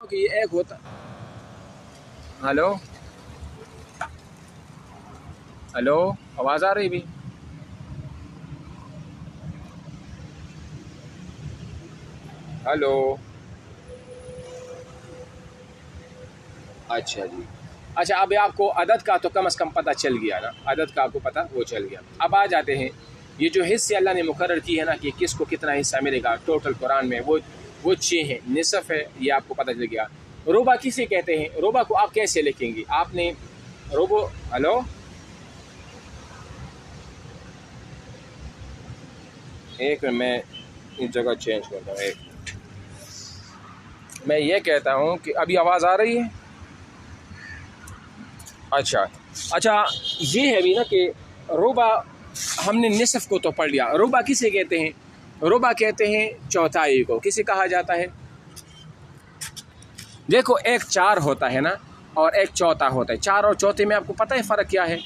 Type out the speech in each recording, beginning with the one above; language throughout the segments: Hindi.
कि ये एक होता। हेलो हेलो, आवाज़ आ रही भी? हेलो। अच्छा जी। अच्छा, अभी आपको अदद का तो कम से कम पता चल गया ना, अदद का आपको पता वो चल गया। अब आ जाते हैं ये जो हिस्से अल्लाह ने मुकर्रर की है ना कि किसको कितना हिस्सा मिलेगा टोटल कुरान में, वो 6 हैं, निसफ है, ये आपको पता चल गया। रोबा किसे कहते हैं? रोबा को आप कैसे लिखेंगे? आपने रोबो, हेलो, एक मिनट, मैं इस जगह चेंज करता हूँ। एक, मैं ये कहता हूँ कि अभी आवाज़ आ रही है? अच्छा अच्छा, ये है भी ना कि रुबा, हमने निसफ को तो पढ़ लिया। रुबा किसे कहते हैं? रुबा कहते हैं चौथाई को। किसे कहा जाता है? देखो, एक चार होता है ना और एक चौथा होता है। चार और चौथे में आपको पता है फ़र्क क्या है?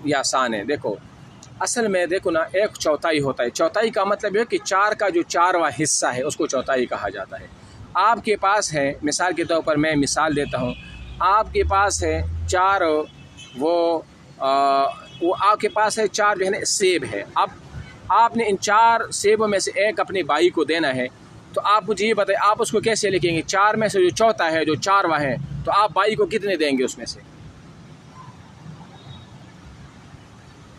ये आसान है। देखो, असल में देखो ना, एक चौथाई होता है। चौथाई का मतलब है कि चार का जो चारवां हिस्सा है उसको चौथाई कहा जाता है। आपके पास है, मिसाल के तौर पर मैं मिसाल देता हूँ, आपके पास है चार, वो वो आपके पास है चार जो है ना सेब है। अब आपने इन चार सेबों में से एक अपने भाई को देना है, तो आप मुझे ये बताएं आप उसको कैसे लिखेंगे? चार में से जो चौथा है, जो चारवां है, तो आप भाई को कितने देंगे उसमें से?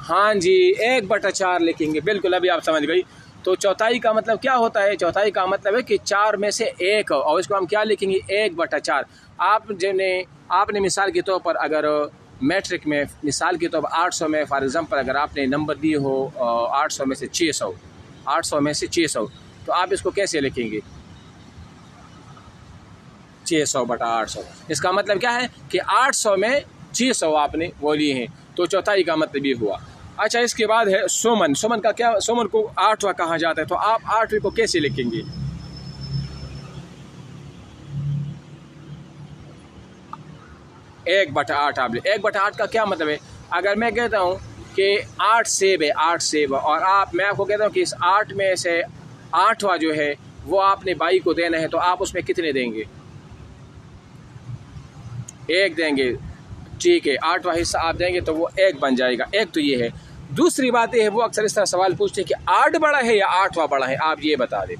हाँ जी, 1/4 लिखेंगे, बिल्कुल, अभी आप समझ गई। तो चौथाई का मतलब क्या होता है? चौथाई का मतलब है कि चार में से एक, और इसको हम क्या लिखेंगे? 1/4। आप जिन्हें आपने मिसाल के तौर पर अगर मैट्रिक में मिसाल के तौर पर 800 में फॉर एग्जांपल अगर आपने नंबर दिए हो 800 में से 600, 800 में से 600, तो आप इसको कैसे लिखेंगे? 600/800। इसका मतलब क्या है कि 800 में 600 आपने वो लिए हैं, तो चौथाई का मतलब ये हुआ। अच्छा, इसके बाद है सुमन। सुमन का क्या? सुमन को आठवां कहा जाता है, तो आप आठवीं को कैसे लिखेंगे? 1/8 आप 1/8 का क्या मतलब है? अगर मैं कहता हूँ कि 8 सेब है, 8 सेब, और मैं आपको कहता हूँ कि इस 8 में से आठवां जो है वो आपने भाई को देना है, तो आप उसमें कितने देंगे? 1 देंगे। ठीक है, आठवां हिस्सा आप देंगे तो वो 1 बन जाएगा। एक तो ये है। दूसरी बात ये है, वो अक्सर इस तरह सवाल पूछते हैं कि 8 बड़ा है या 8वां बड़ा है, आप ये बता दें।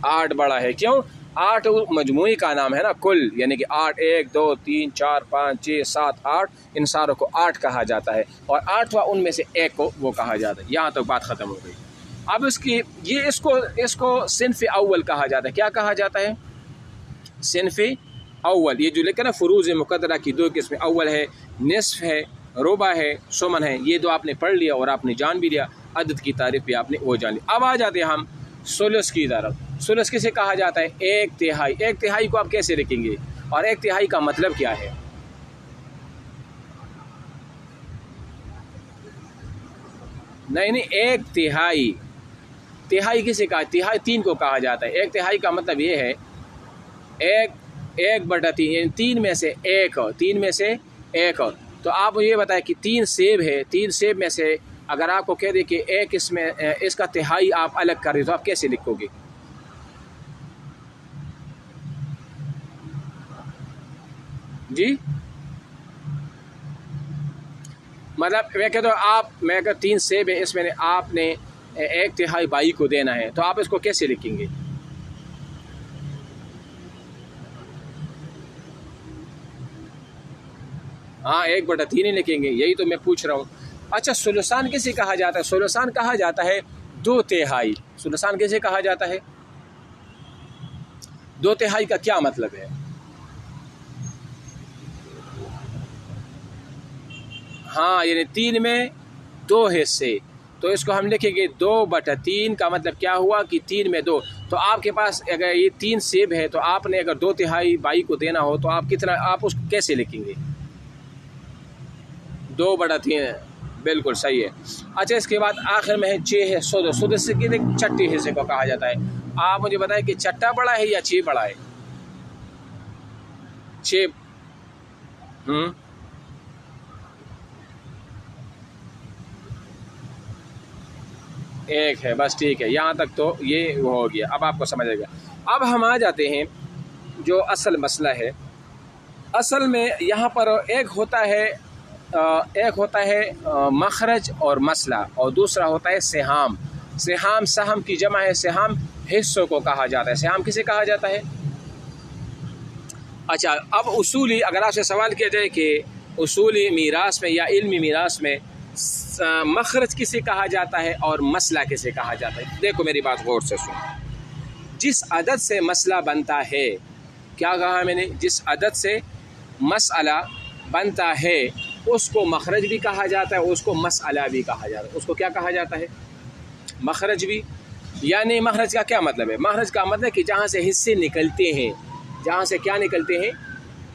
8 बड़ा है, क्यों? 8 मजमूई का नाम है ना, कुल, यानी कि 8, 1 2 3 4 5 6 7 8, इन सारों को 8 कहा जाता है, और आठवां उनमें से एक को वो कहा जाता है। यहाँ तक तो बात ख़त्म हो गई। अब इसकी ये इसको इसको सिन्फ अव्वल कहा जाता है। क्या कहा जाता है? सिन्फ अव्वल। ये जो लेकर ना फुरूज़ मुक़द्दरा की दो किस्में, अव्वल है, निस्फ है, रुबा है, सुमन है, ये दो आपने पढ़ लिया और आपने जान भी लिया। अदद की तारीफ भी आपने वो जान ली। अब आ जाते हैं हम सुलस की तरफ। सुलस किसे कहा जाता है? 1/3। 1/3 को आप कैसे लिखेंगे और 1/3 का मतलब क्या है? नहीं नहीं, 1/3। तिहाई किसे कहा? तिहाई 3 को कहा जाता है। 1/3 का मतलब ये है, एक 1/3, यानी 3 में से एक, 3 में से एक। तो आप ये बताएं कि 3 सेब है, 3 सेब में से अगर आपको कह दे कि एक इसमें इसका तिहाई आप अलग कर रहे, तो आप कैसे लिखोगे? जी, मतलब मैं कहता हूँ आप, मैं अगर 3 सेब है, इसमें आपने 1/3 भाई को देना है, तो आप इसको कैसे लिखेंगे? हाँ, 1/3 ही लिखेंगे, यही तो मैं पूछ रहा हूँ। अच्छा, सुलसान किसे कहा जाता है? सुलसान कहा जाता है 2/3। सुलसान किसे कहा जाता है? 2/3 का क्या मतलब है? हाँ, यानी 3 में 2 हिस्से, तो इसको हम लिखेंगे 2/3 का मतलब क्या हुआ कि 3 में 2। तो आपके पास अगर ये 3 सेब है, तो आपने अगर 2/3 भाई को देना हो, तो आप कितना, आप उसको कैसे लिखेंगे? 2/3, बिल्कुल सही है। अच्छा, इसके बाद आखिर में है 6 है सुद। सुद से कितने छठे हिस्से को कहा जाता है? आप मुझे बताएं कि छठा बड़ा है या 6 बड़ा है? 6। हम्म, एक है, बस ठीक है, यहाँ तक तो ये वो हो गया, अब आपको समझ आएगा। अब हम आ जाते हैं जो असल मसला है। असल में यहाँ पर एक होता है मखरज और मसला, और दूसरा होता है सिहाम। सिहाम सहम की जमा है, सिहाम हिस्सों को कहा जाता है। सिहाम किसे कहा जाता है? अच्छा, अब उसूली अगर आपसे सवाल किया जाए कि उसूली मीरास में या इल्मी मीरास में मखरज किसे कहा जाता है और मसला किसे कहा जाता है, देखो मेरी बात गौर से सुनो। जिस अदद से मसला बनता है, क्या कहा मैंने? जिस अदद से मसला बनता है उसको मखरज भी कहा जाता है, उसको मसला भी कहा जाता है। उसको क्या कहा जाता है? मखरज भी। यानी मखरज का क्या मतलब है? मखरज का मतलब कि जहाँ से हिस्से निकलते हैं, जहाँ से क्या निकलते हैं?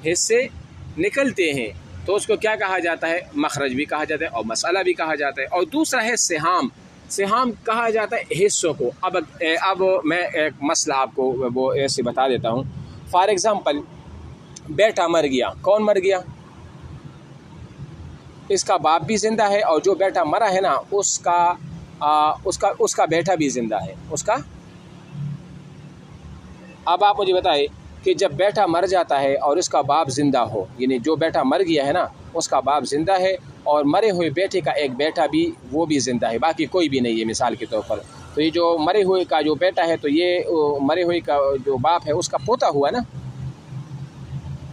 हिस्से निकलते हैं, तो उसको क्या कहा जाता है? मखरज भी कहा जाता है और मसला भी कहा जाता है। और दूसरा है सिहाम। सिहाम कहा जाता है हिस्सों को। अब मैं एक मसला आपको वो ऐसे बता देता हूँ। फॉर एग्ज़ाम्पल, बेटा मर गया। कौन मर गया? इसका बाप भी ज़िंदा है, और जो बेटा मरा है ना उसका बेटा भी ज़िंदा है। उसका अब आप मुझे बताइए कि जब बेटा मर जाता है और इसका बाप ज़िंदा हो, यानी जो बेटा मर गया है ना उसका बाप ज़िंदा है और मरे हुए बेटे का एक बेटा भी वो भी ज़िंदा है, बाकी कोई भी नहीं है मिसाल के तौर पर, तो ये जो मरे हुए का जो बेटा है तो ये मरे हुए का जो बाप है उसका पोता हुआ ना।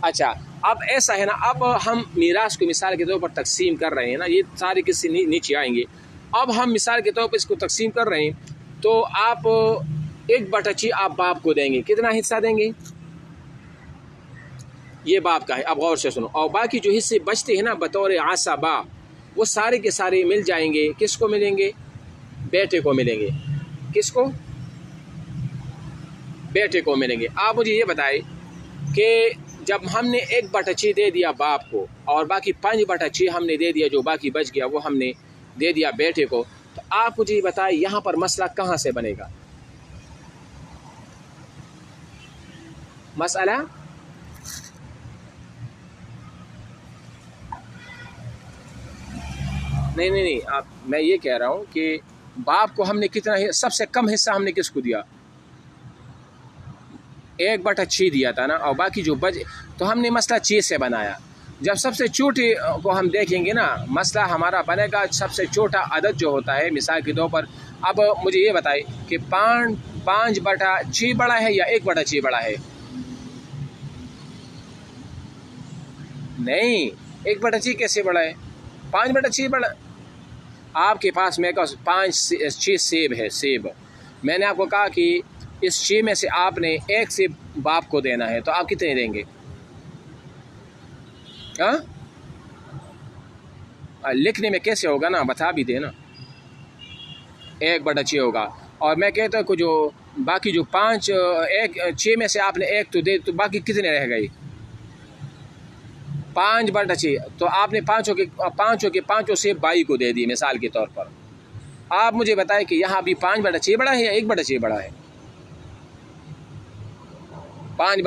अच्छा, अब ऐसा है ना, अब हम मीरास को मिसाल के तौर पर तकसीम कर रहे हैं ना, ये सारे किस्से नीचे आएंगे। अब हम मिसाल के तौर पर इसको तकसीम कर रहे हैं, तो आप 1/6 आप बाप को देंगे। कितना हिस्सा देंगे? ये बाप का है। अब गौर से सुनो, और बाकी जो हिस्से बचते हैं ना बतौर आसबा, वो सारे के सारे मिल जाएंगे। किसको मिलेंगे? बेटे को मिलेंगे। किसको? बेटे को मिलेंगे। आप मुझे ये बताएं कि जब हमने 1/6 दे दिया बाप को और बाकी 5/6 हमने दे दिया, जो बाकी बच गया वो हमने दे दिया बेटे को, तो आप मुझे बताएं यहाँ पर मसला कहाँ से बनेगा? मसला नहीं, आप मैं ये कह रहा हूँ कि बाप को हमने कितना सबसे कम हिस्सा हमने किसको दिया? 1/6 दिया था ना, और बाकी जो बच, तो हमने मसला 6 से बनाया। जब सबसे छोटे को हम देखेंगे ना, मसला हमारा बनेगा सबसे छोटा अदद जो होता है मिसाल के तौर पर। अब मुझे ये बताइए कि 5/6 बड़ा है या 1/6 बड़ा है? नहीं, 1/6 कैसे बड़ा है? 5/6 बड़ा। आपके पास मेरे पास 5-6 सेब है, सेब। मैंने आपको कहा कि इस 6 में से आपने 1 सेब बाप को देना है, तो आप कितने देंगे? हाँ, लिखने में कैसे होगा ना, बता भी देना। 1/6 होगा। और मैं कहता हूँ कि जो बाकी जो 6 में से आपने 1 तो दे, तो बाकी कितने रह गए? 5/6। तो आपने पाँचों सेब बाई को दे दिए मिसाल के तौर पर। आप मुझे बताएं कि यहाँ भी 5/6 बड़ा है या 1/6 बड़ा है? 5/6